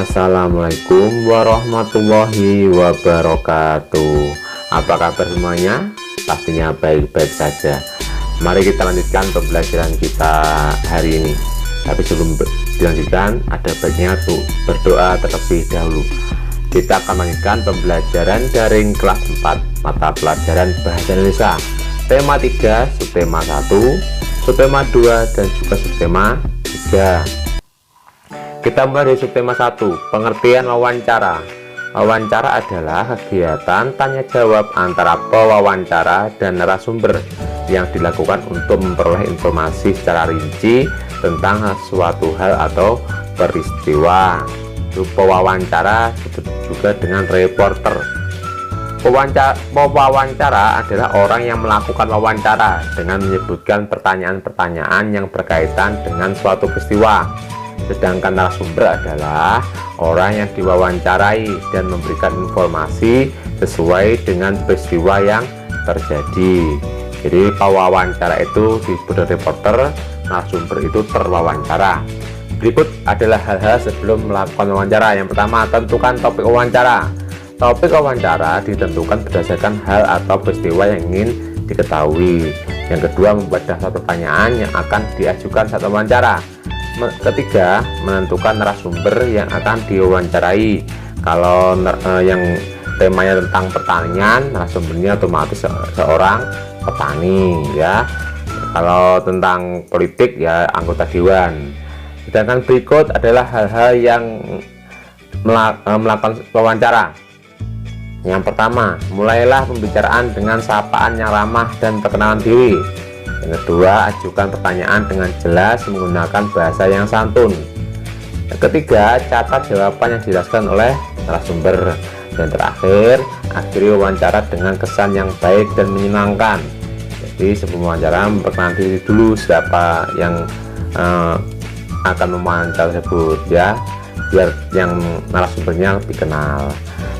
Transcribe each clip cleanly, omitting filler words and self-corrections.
Assalamualaikum warahmatullahi wabarakatuh. Apa kabar semuanya? Pastinya baik-baik saja. Mari kita lanjutkan pembelajaran kita hari ini. Tapi sebelum dilanjutkan, ada baiknya tuh berdoa terlebih dahulu. Kita akan lanjutkan pembelajaran daring kelas 4 mata pelajaran Bahasa Indonesia, tema 3, subtema 1, subtema 2, dan juga subtema 3. Kita mulai dari subtema 1, pengertian wawancara. Wawancara adalah kegiatan tanya jawab antara pewawancara dan narasumber yang dilakukan untuk memperoleh informasi secara rinci tentang suatu hal atau peristiwa. Pewawancara disebut juga dengan reporter. Pewawancara adalah orang yang melakukan wawancara dengan menyebutkan pertanyaan-pertanyaan yang berkaitan dengan suatu peristiwa. Sedangkan narasumber adalah orang yang diwawancarai dan memberikan informasi sesuai dengan peristiwa yang terjadi. Jadi pewawancara itu disebut reporter, narasumber itu terwawancara. Berikut adalah hal-hal sebelum melakukan wawancara. Yang pertama, tentukan topik wawancara. Topik wawancara ditentukan berdasarkan hal atau peristiwa yang ingin diketahui. Yang kedua, membuat daftar pertanyaan yang akan diajukan saat wawancara. Ketiga, menentukan narasumber yang akan diwawancarai. Kalau yang temanya tentang pertanian, narasumbernya otomatis seorang petani, ya. Kalau tentang politik, ya anggota dewan. Sedangkan berikut adalah hal-hal yang melakukan wawancara. Yang pertama, mulailah pembicaraan dengan sapaan yang ramah dan perkenalan diri. Yang kedua, ajukan pertanyaan dengan jelas menggunakan bahasa yang santun. Yang ketiga, catat jawaban yang dijelaskan oleh narasumber. Dan terakhir, akhiri wawancara dengan kesan yang baik dan menyenangkan. Jadi sebelum wawancara, memperkenalkan diri dulu siapa yang akan mewawancara tersebut, ya, biar yang narasumbernya lebih kenal.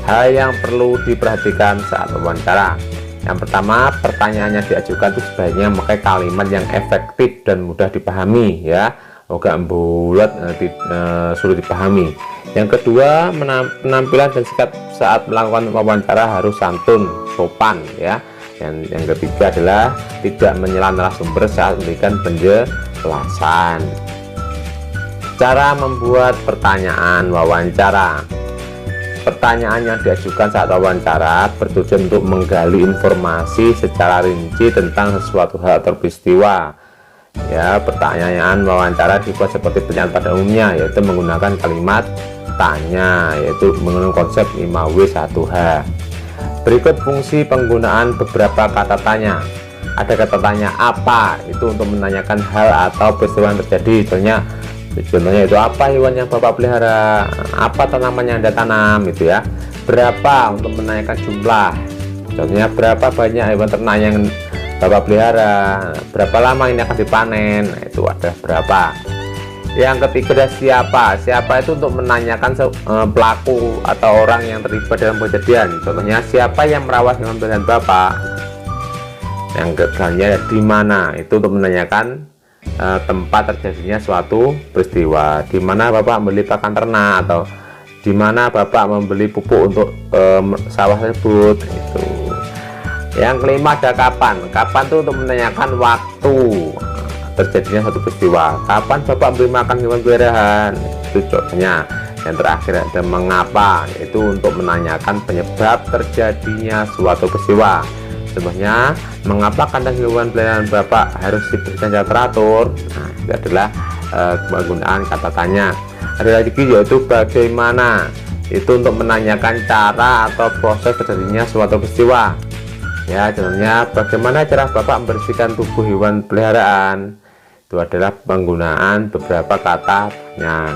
Hal yang perlu diperhatikan saat wawancara. Yang pertama, pertanyaan yang diajukan itu sebaiknya memakai kalimat yang efektif dan mudah dipahami, ya, agak bulat, sulit dipahami. Yang kedua, penampilan dan sikap saat melakukan wawancara harus santun, sopan, ya. Yang ketiga adalah tidak menyela narasumber saat memberikan penjelasan. Cara membuat pertanyaan wawancara. Pertanyaan yang diajukan saat wawancara bertujuan untuk menggali informasi secara rinci tentang sesuatu hal atau peristiwa. Ya, pertanyaan wawancara dibuat seperti pertanyaan pada umumnya, yaitu menggunakan kalimat tanya, yaitu menggunakan konsep 5W1H. Berikut fungsi penggunaan beberapa kata tanya. Ada kata tanya apa, itu untuk menanyakan hal atau peristiwa yang terjadi. Contohnya itu, apa hewan yang Bapak pelihara, apa tanaman yang Anda tanam, itu ya. Berapa, untuk menanyakan jumlah. Contohnya, berapa banyak hewan ternak yang Bapak pelihara, berapa lama ini akan dipanen, itu ada berapa. Yang ketiga, siapa itu untuk menanyakan pelaku atau orang yang terlibat dalam kejadian. Contohnya, siapa yang merawat hewan peliharaan Bapak. Yang ketiganya, di mana, itu untuk menanyakan tempat terjadinya suatu peristiwa. Di mana Bapak membeli pakan ternak, atau di mana Bapak membeli pupuk untuk sawah tersebut, itu. Yang kelima ada kapan. Kapan itu untuk menanyakan waktu terjadinya suatu peristiwa. Kapan Bapak memberi makan hewan peliharaan, itu contohnya. Yang terakhir ada mengapa, yaitu untuk menanyakan penyebab terjadinya suatu peristiwa. Contohnya, mengapa kandang hewan peliharaan Bapak harus diberikan secara teratur? Nah, itu adalah penggunaan kata tanya. Ada lagi, yaitu bagaimana, itu untuk menanyakan cara atau proses terjadinya suatu peristiwa. Ya, contohnya, bagaimana cara Bapak membersihkan tubuh hewan peliharaan? Itu adalah penggunaan beberapa kata tanya.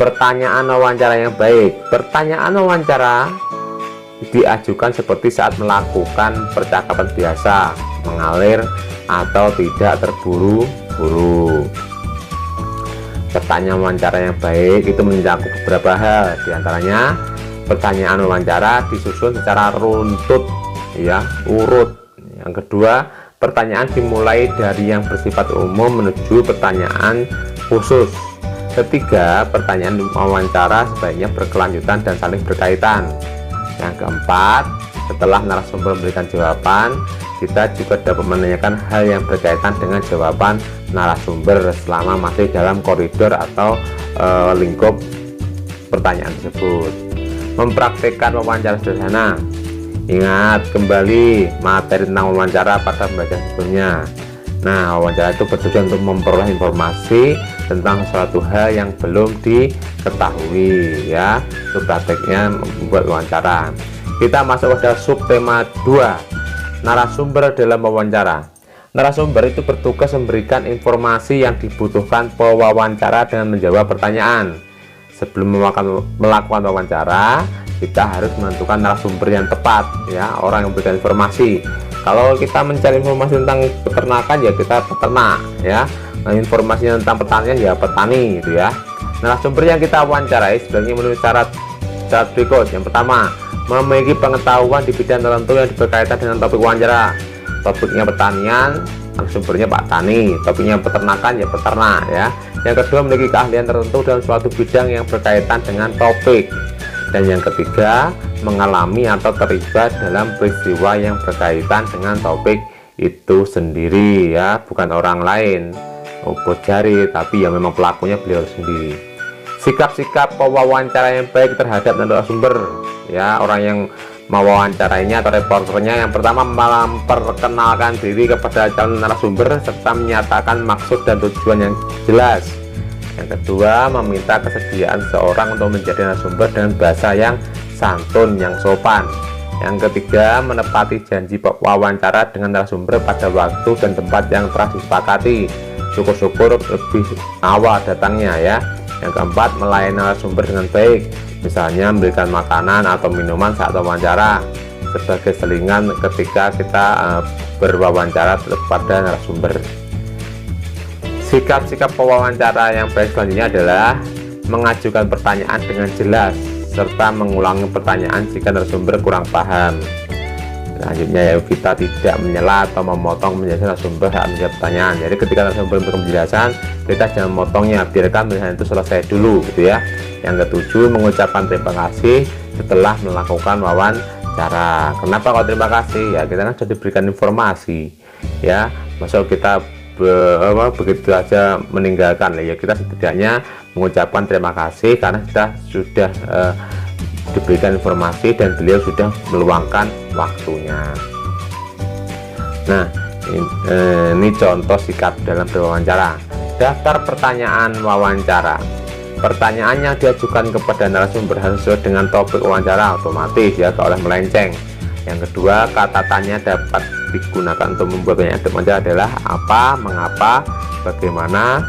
Pertanyaan wawancara yang baik. Pertanyaan wawancara diajukan seperti saat melakukan percakapan biasa, mengalir atau tidak terburu-buru. Pertanyaan wawancara yang baik itu mencakup beberapa hal, diantaranya pertanyaan wawancara disusun secara runtut, ya, urut. Yang kedua, pertanyaan dimulai dari yang bersifat umum menuju pertanyaan khusus. Ketiga, pertanyaan wawancara sebaiknya berkelanjutan dan saling berkaitan. Yang keempat, setelah narasumber memberikan jawaban, kita juga dapat menanyakan hal yang berkaitan dengan jawaban narasumber selama masih dalam koridor atau lingkup pertanyaan tersebut. Mempraktikkan wawancara sederhana. Ingat kembali materi tentang wawancara pada pembelajaran sebelumnya. Nah, wawancara itu bertujuan untuk memperoleh informasi tentang suatu hal yang belum diketahui, ya. Itu prakteknya membuat wawancara. Kita masuk pada subtema 2, narasumber dalam wawancara. Narasumber itu bertugas memberikan informasi yang dibutuhkan pewawancara dengan menjawab pertanyaan. Sebelum melakukan wawancara, kita harus menentukan narasumber yang tepat, ya, orang yang memberikan informasi. Kalau kita mencari informasi tentang peternakan, ya kita peternak, ya. Nah, informasinya tentang pertanian, ya petani, gitu ya. Narasumber yang kita wawancarai sebaiknya memenuhi syarat berikut. Yang pertama, memiliki pengetahuan di bidang tertentu yang berkaitan dengan topik wawancara. Topiknya pertanian, narasumbernya Pak Tani. Topiknya peternakan, ya peternak, ya. Yang kedua, memiliki keahlian tertentu dalam suatu bidang yang berkaitan dengan topik. Dan yang ketiga, mengalami atau terlibat dalam peristiwa yang berkaitan dengan topik itu sendiri, ya, bukan orang lain, jari, tapi ya memang pelakunya beliau sendiri. Sikap-sikap pewawancara yang baik terhadap narasumber, ya, orang yang mewawancarainya atau reporternya. Yang pertama, memperkenalkan diri kepada calon narasumber serta menyatakan maksud dan tujuan yang jelas. Yang kedua, meminta kesediaan seorang untuk menjadi narasumber dengan bahasa yang santun, yang sopan. Yang ketiga, menepati janji wawancara dengan narasumber pada waktu dan tempat yang telah disepakati. Syukur-syukur lebih awal datangnya, ya. Yang keempat, melayani narasumber dengan baik, misalnya memberikan makanan atau minuman saat wawancara sebagai selingan ketika kita berwawancara kepada narasumber. Sikap-sikap pewawancara yang baik selanjutnya adalah mengajukan pertanyaan dengan jelas serta mengulangi pertanyaan jika narasumber kurang paham. Selanjutnya, ya, kita tidak menyela atau memotong penjelasan narasumber saat menjawab pertanyaan. Jadi ketika narasumber memberikan penjelasan, kita jangan memotongnya, biarkan penjelasan itu selesai dulu, gitu ya. Yang ketujuh, mengucapkan terima kasih setelah melakukan wawancara. Kenapa kalau terima kasih? Ya, kita kan sudah diberikan informasi, ya. Masuk kita begitu saja meninggalkan, ya, kita setidaknya mengucapkan terima kasih karena kita sudah diberikan informasi dan beliau sudah meluangkan waktunya. Nah, ini contoh sikap dalam berwawancara. Daftar pertanyaan wawancara. Pertanyaan yang diajukan kepada narasumber harus sesuai dengan topik wawancara, otomatis, ya, tak oleh melenceng. Yang kedua, kata tanya dapat digunakan untuk membuat pertanyaan wawancara adalah apa, mengapa, bagaimana,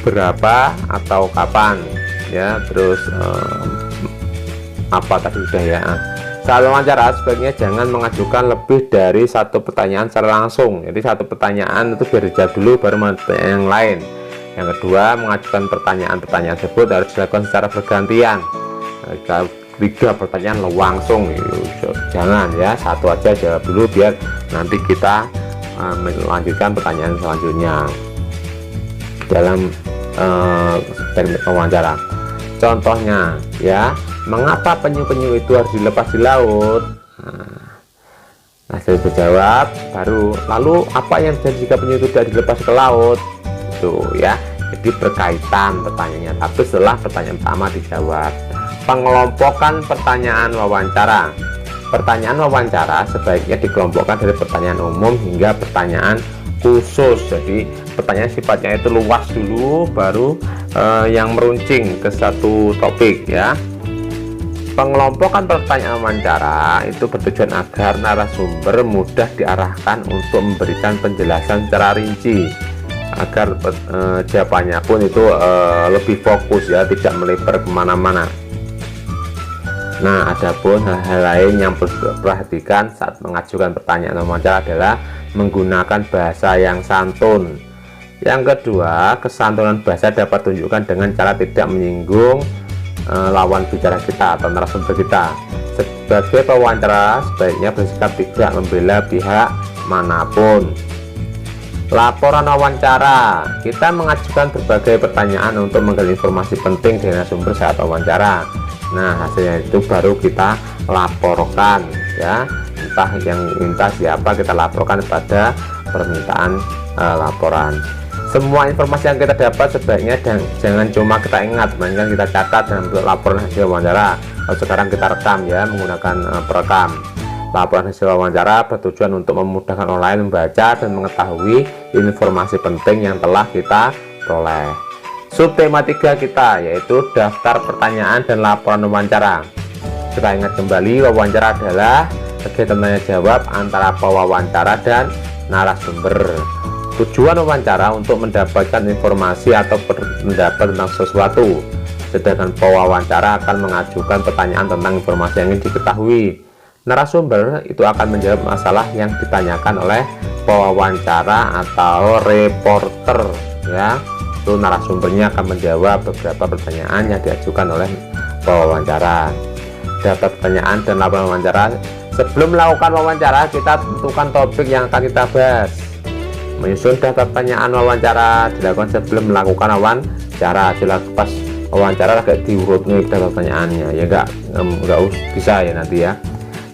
berapa, atau kapan, ya. Terus apa tadi sudah, ya. Saat wawancara sebaiknya jangan mengajukan lebih dari satu pertanyaan secara langsung. Jadi satu pertanyaan itu biar dijawab dulu baru pertanyaan yang lain. Yang kedua, mengajukan pertanyaan tersebut harus dilakukan secara bergantian. Tiga pertanyaan langsung, jangan, ya, satu aja jawab dulu biar nanti kita melanjutkan pertanyaan selanjutnya dalam teknik wawancara. Contohnya, ya, mengapa penyu-penyu itu harus dilepas di laut? Nah, saya berjawab, baru lalu apa yang terjadi jika penyu itu tidak dilepas ke laut? Itu, ya, jadi berkaitan pertanyaannya, tapi setelah pertanyaan pertama dijawab. Pengelompokan pertanyaan wawancara. Pertanyaan wawancara sebaiknya dikelompokkan dari pertanyaan umum hingga pertanyaan khusus. Jadi pertanyaan sifatnya itu luas dulu, baru yang meruncing ke satu topik, ya. Pengelompokan pertanyaan wawancara itu bertujuan agar narasumber mudah diarahkan untuk memberikan penjelasan secara rinci, agar jawabannya pun itu lebih fokus, ya, tidak melebar kemana-mana. Nah, adapun hal-hal lain yang perlu diperhatikan saat mengajukan pertanyaan wawancara adalah menggunakan bahasa yang santun. Yang kedua, kesantunan bahasa dapat ditunjukkan dengan cara tidak menyinggung lawan bicara kita atau narasumber kita. Sebagai pewawancara sebaiknya bersikap tidak membela pihak manapun. Laporan wawancara, kita mengajukan berbagai pertanyaan untuk menggali informasi penting dari narasumber saat wawancara. Nah, hasilnya itu baru kita laporkan ya, entah yang minta siapa kita laporkan pada permintaan laporan. Semua informasi yang kita dapat sebaiknya jangan cuma kita ingat, melainkan kita catat dalam bentuk laporan hasil wawancara. Sekarang kita rekam ya, menggunakan perekam. Laporan hasil wawancara bertujuan untuk memudahkan orang lain membaca dan mengetahui informasi penting yang telah kita peroleh. Subtema 3 kita yaitu daftar pertanyaan dan laporan wawancara. Kita ingat kembali, wawancara adalah kegiatan tanya jawab antara pewawancara dan narasumber. Tujuan wawancara untuk mendapatkan informasi atau pendapat tentang sesuatu, sedangkan pewawancara akan mengajukan pertanyaan tentang informasi yang ingin diketahui. Narasumber itu akan menjawab masalah yang ditanyakan oleh pewawancara atau reporter ya. Itu narasumbernya akan menjawab beberapa pertanyaan yang diajukan oleh pewawancara. Daftar pertanyaan dan laporan wawancara. Sebelum melakukan wawancara, kita tentukan topik yang akan kita bahas. Menyusun daftar pertanyaan wawancara dilakukan sebelum melakukan wawancara. Jelas pas wawancara agak diurut nih daftar pertanyaannya ya, enggak bisa ya nanti ya.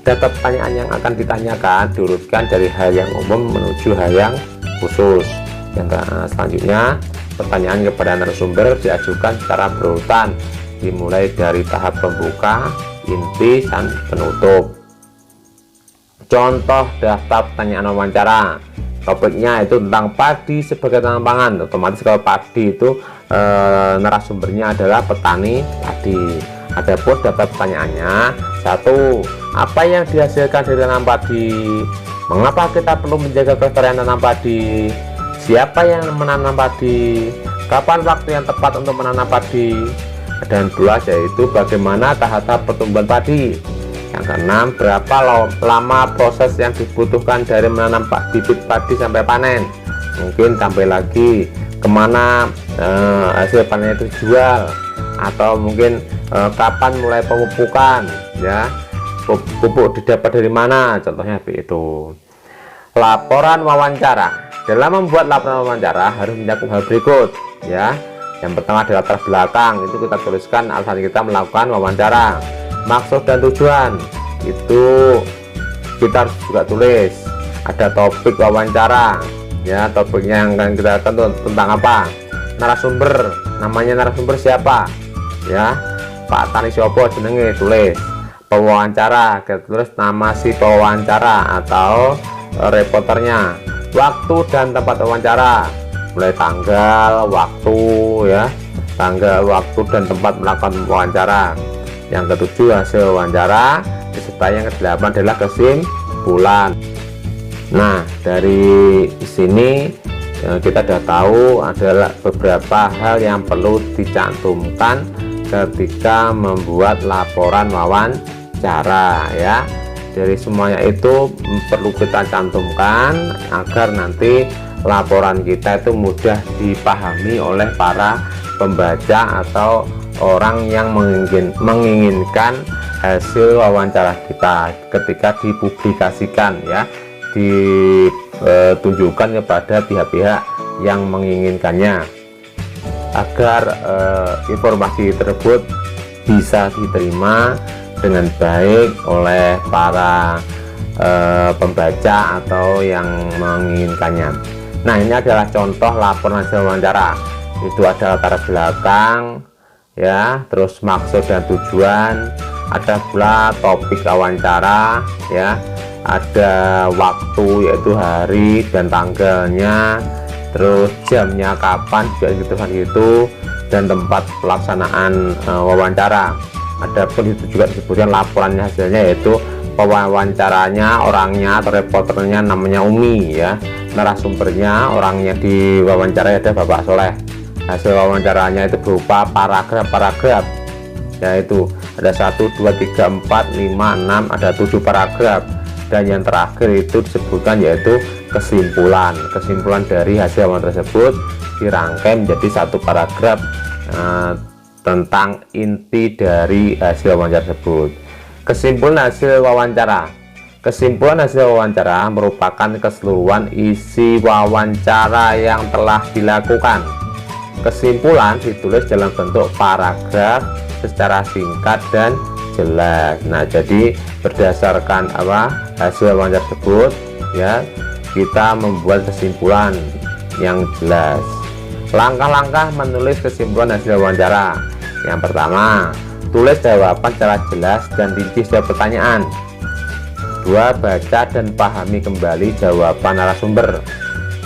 Data pertanyaan yang akan ditanyakan diurutkan dari hal yang umum menuju hal yang khusus. Yang selanjutnya, pertanyaan kepada narasumber diajukan secara berurutan, dimulai dari tahap pembuka, inti, dan penutup. Contoh daftar pertanyaan wawancara. Topiknya itu tentang padi sebagai tanaman pangan. Otomatis kalau padi itu narasumbernya adalah petani padi. Adapun daftar pertanyaannya, 1. Apa yang dihasilkan dari tanam padi? Mengapa kita perlu menjaga kelestarian tanam padi? Siapa yang menanam padi? Kapan waktu yang tepat untuk menanam padi? Dan 2, yaitu bagaimana tahap pertumbuhan padi. Yang keenam, berapa lama proses yang dibutuhkan dari menanam bibit padi sampai panen? Mungkin sampai lagi kemana hasil panen itu dijual, atau mungkin kapan mulai pemupukan ya, pupuk didapat dari mana, contohnya itu. Laporan wawancara. Dalam membuat laporan wawancara harus mencakup hal berikut ya. Yang pertama adalah latar belakang, itu kita tuliskan alasan kita melakukan wawancara. Maksud dan tujuan itu kita harus juga tulis. Ada topik wawancara ya, topiknya yang akan kita tentu tentang apa. Narasumber, namanya narasumber siapa ya, Pak Tani Siopo jenenge, tulis. Pewawancara, kita tulis nama si pewawancara atau reporternya. Waktu dan tempat wawancara, mulai tanggal, waktu ya, tanggal, waktu, dan tempat melakukan wawancara. Yang ketujuh, hasil wawancara, serta yang kedelapan adalah kesimpulan. Nah, dari sini kita sudah tahu adalah beberapa hal yang perlu dicantumkan ketika membuat laporan wawancara ya. Dari semuanya itu perlu kita cantumkan agar nanti laporan kita itu mudah dipahami oleh para pembaca atau orang yang menginginkan hasil wawancara kita ketika dipublikasikan ya, ditunjukkan kepada pihak-pihak yang menginginkannya, agar informasi tersebut bisa diterima dengan baik oleh para pembaca atau yang menginginkannya. Nah, ini adalah contoh laporan hasil wawancara. Itu ada latar belakang ya, terus maksud dan tujuan, ada pula topik wawancara ya, ada waktu yaitu hari dan tanggalnya, terus jamnya kapan juga gitu, dan tempat pelaksanaan wawancara. Adapun itu juga disebutkan laporannya hasilnya, yaitu pewawancaranya orangnya atau reporternya namanya Umi ya, narasumbernya orangnya di wawancara ada Bapak Soleh. Hasil wawancaranya itu berupa paragraf, yaitu ada 1, 2, 3, 4, 5, 6, ada 7 paragraf, dan yang terakhir itu disebutkan yaitu kesimpulan dari hasil wawancara tersebut dirangkai menjadi 1 paragraf tentang inti dari hasil wawancara tersebut. Kesimpulan hasil wawancara, Kesimpulan hasil wawancara merupakan keseluruhan isi wawancara yang telah dilakukan. Kesimpulan ditulis dalam bentuk paragraf secara singkat dan jelas. Nah, jadi berdasarkan hasil wawancara tersebut ya, kita membuat kesimpulan yang jelas. Langkah-langkah menulis kesimpulan hasil wawancara. Yang pertama, tulis jawaban secara jelas dan rinci setiap pertanyaan. 2. Baca dan pahami kembali jawaban narasumber.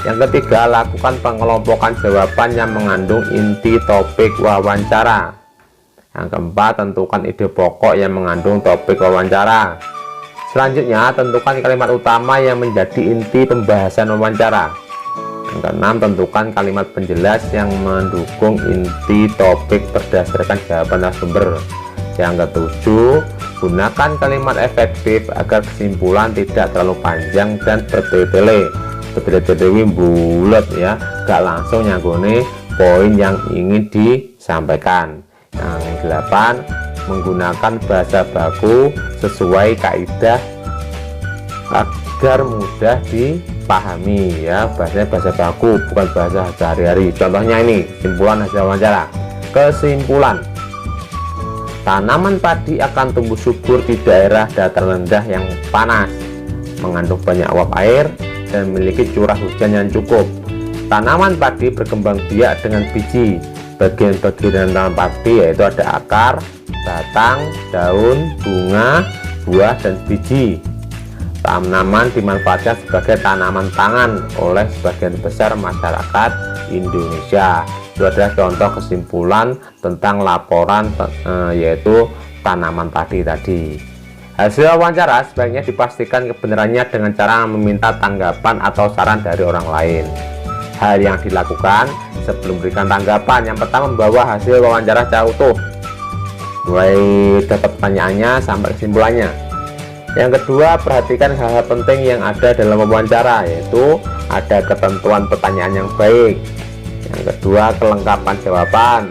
Yang ketiga, lakukan pengelompokan jawaban yang mengandung inti topik wawancara. Yang keempat, tentukan ide pokok yang mengandung topik wawancara. Selanjutnya, tentukan kalimat utama yang menjadi inti pembahasan wawancara. Yang keenam, tentukan kalimat penjelas yang mendukung inti topik berdasarkan jawaban narasumber. Yang ketujuh, gunakan kalimat efektif agar kesimpulan tidak terlalu panjang dan bertele-tele. Bertele-tele bulat ya, gak langsung nyanggone poin yang ingin disampaikan. Yang delapan, menggunakan bahasa baku sesuai kaidah agar mudah dipahami ya. Bahasanya bahasa baku, bukan bahasa sehari-hari. Contohnya ini, kesimpulan hasil wawancara. Kesimpulan: tanaman padi akan tumbuh subur di daerah dataran rendah yang panas, mengandung banyak uap air, dan memiliki curah hujan yang cukup. Tanaman padi berkembang biak dengan biji. Bagian-bagian tanaman padi yaitu ada akar, batang, daun, bunga, buah, dan biji. Tanaman dimanfaatkan sebagai tanaman pangan oleh sebagian besar masyarakat Indonesia. Itu adalah contoh kesimpulan tentang laporan yaitu tanaman padi tadi. Hasil wawancara sebaiknya dipastikan kebenarannya dengan cara meminta tanggapan atau saran dari orang lain. Hal yang dilakukan sebelum memberikan tanggapan: yang pertama, membawa hasil wawancara secara utuh, mulai dapat pertanyaannya sampai kesimpulannya. Yang kedua, perhatikan hal-hal penting yang ada dalam wawancara, yaitu ada ketentuan pertanyaan yang baik. Yang kedua, kelengkapan jawaban.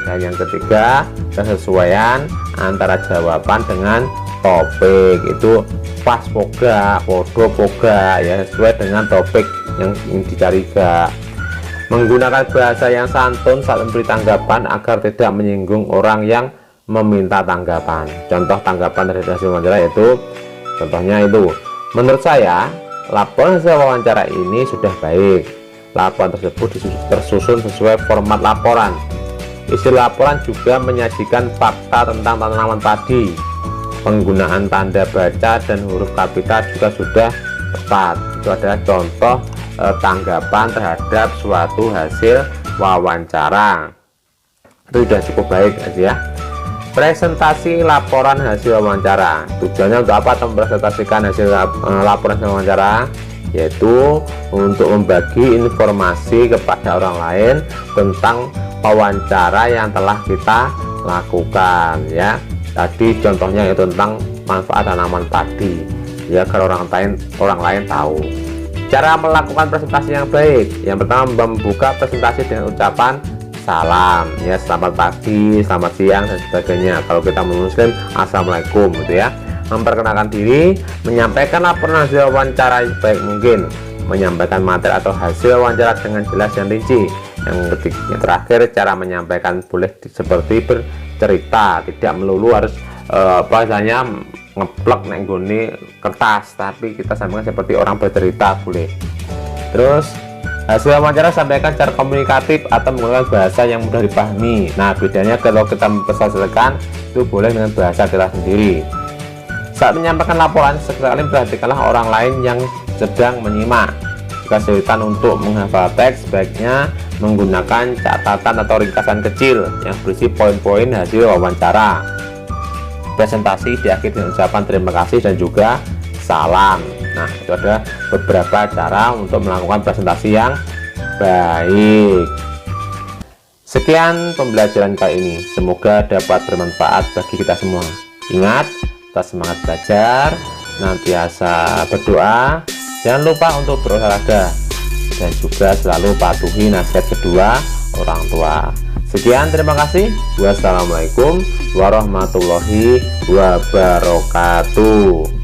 Dan yang ketiga, kesesuaian antara jawaban dengan topik. Itu pas poga, podo poga ya, sesuai dengan topik yang dicari. Menggunakan bahasa yang santun saat memberi tanggapan agar tidak menyinggung orang yang meminta tanggapan. Contoh tanggapan dari hasil wawancara itu, contohnya itu, menurut saya laporan hasil wawancara ini sudah baik. Laporan tersebut tersusun sesuai format laporan. Isi laporan juga menyajikan fakta tentang tanaman padi. Penggunaan tanda baca dan huruf kapital juga sudah tepat. Itu adalah contoh tanggapan terhadap suatu hasil wawancara. Itu sudah cukup baik ya. Presentasi laporan hasil wawancara. Tujuannya untuk apa? Mempresentasikan hasil laporan hasil wawancara, yaitu untuk membagi informasi kepada orang lain tentang wawancara yang telah kita lakukan ya. Tadi contohnya itu tentang manfaat tanaman padi ya, agar orang lain tahu. Cara melakukan presentasi yang baik: yang pertama, membuka presentasi dengan ucapan salam ya, selamat pagi, selamat siang, dan sebagainya. Kalau kita muslim, assalamualaikum gitu ya. Memperkenalkan diri, menyampaikan laporan hasil wawancara baik mungkin, menyampaikan materi atau hasil wawancara dengan jelas dan rinci. Yang terakhir, cara menyampaikan boleh seperti bercerita, tidak melulu harus misalnya ngeplek nenggoni kertas, tapi kita sampaikan seperti orang bercerita boleh. Terus hasil wawancara sampaikan secara komunikatif atau menggunakan bahasa yang mudah dipahami. Nah, bedanya kalau kita mempresentasikan itu boleh dengan bahasa kita sendiri. Saat menyampaikan laporan, sekali perhatikanlah orang lain yang sedang menyimak. Jika kesulitan untuk menghafal teks, sebaiknya menggunakan catatan atau ringkasan kecil yang berisi poin-poin hasil wawancara. Presentasi diakhiri dengan ucapan terima kasih dan juga salam. Nah, itu ada beberapa cara untuk melakukan presentasi yang baik. Sekian pembelajaran kali ini, semoga dapat bermanfaat bagi kita semua. Ingat, tetap semangat belajar, nantiasa berdoa, jangan lupa untuk berolahraga, dan juga selalu patuhi nasihat kedua orang tua. Sekian, terima kasih. Wassalamualaikum warahmatullahi wabarakatuh.